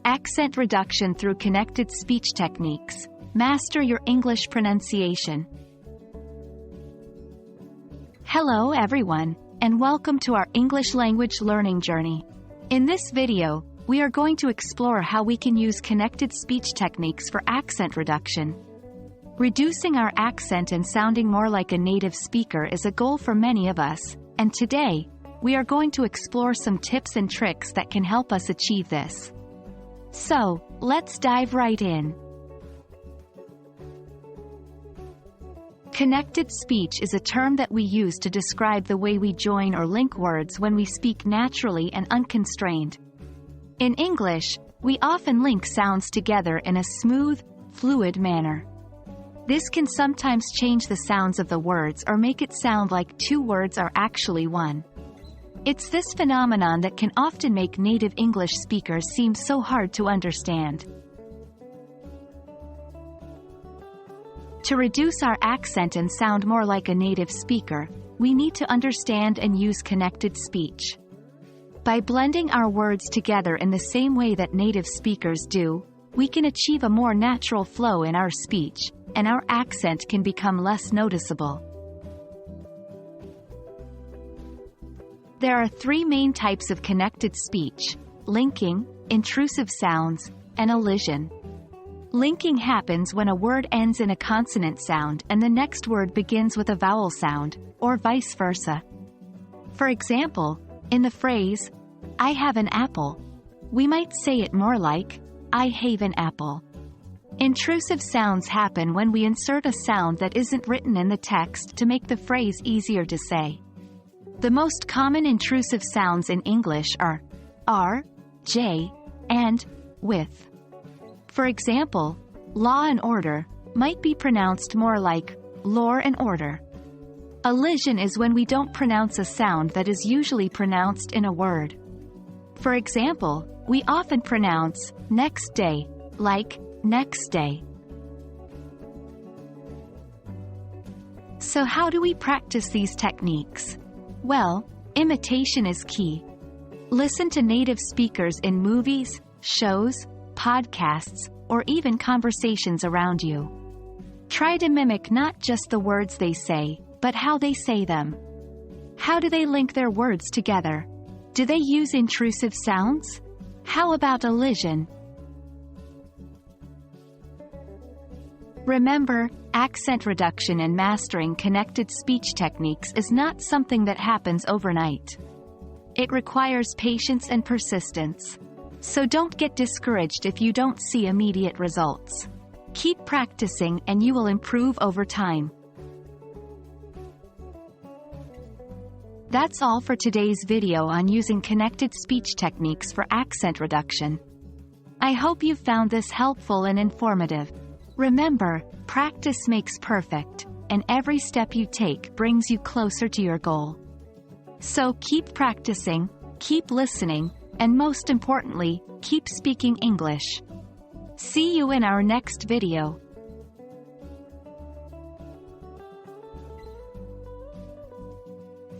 Accent reduction through connected speech techniques. Master your English pronunciation. Hello everyone, and welcome to our English language learning journey. In this video, we are going to explore how we can use connected speech techniques for accent reduction. Reducing our accent and sounding more like a native speaker is a goal for many of us, and today, we are going to explore some tips and tricks that can help us achieve this. So, let's dive right in. Connected speech is a term that we use to describe the way we join or link words when we speak naturally and unconstrained. In English, we often link sounds together in a smooth, fluid manner. This can sometimes change the sounds of the words or make it sound like two words are actually one. It's this phenomenon that can often make native English speakers seem so hard to understand. To reduce our accent and sound more like a native speaker, we need to understand and use connected speech. By blending our words together in the same way that native speakers do, we can achieve a more natural flow in our speech, and our accent can become less noticeable. There are three main types of connected speech: linking, intrusive sounds, and elision. Linking happens when a word ends in a consonant sound and the next word begins with a vowel sound, or vice versa. For example, in the phrase, "I have an apple," we might say it more like, "I have an apple." Intrusive sounds happen when we insert a sound that isn't written in the text to make the phrase easier to say. The most common intrusive sounds in English are R, J, and with. For example, law and order might be pronounced more like lore and order. Elision is when we don't pronounce a sound that is usually pronounced in a word. For example, we often pronounce next day, like next day. So how do we practice these techniques? Well, imitation is key. Listen to native speakers in movies, shows, podcasts, or even conversations around you. Try to mimic not just the words they say, but how they say them. How do they link their words together? Do they use intrusive sounds? How about elision? Remember, accent reduction and mastering connected speech techniques is not something that happens overnight. It requires patience and persistence. So don't get discouraged if you don't see immediate results. Keep practicing and you will improve over time. That's all for today's video on using connected speech techniques for accent reduction. I hope you found this helpful and informative. Remember, practice makes perfect, and every step you take brings you closer to your goal. So keep practicing, keep listening, and most importantly, keep speaking English. See you in our next video.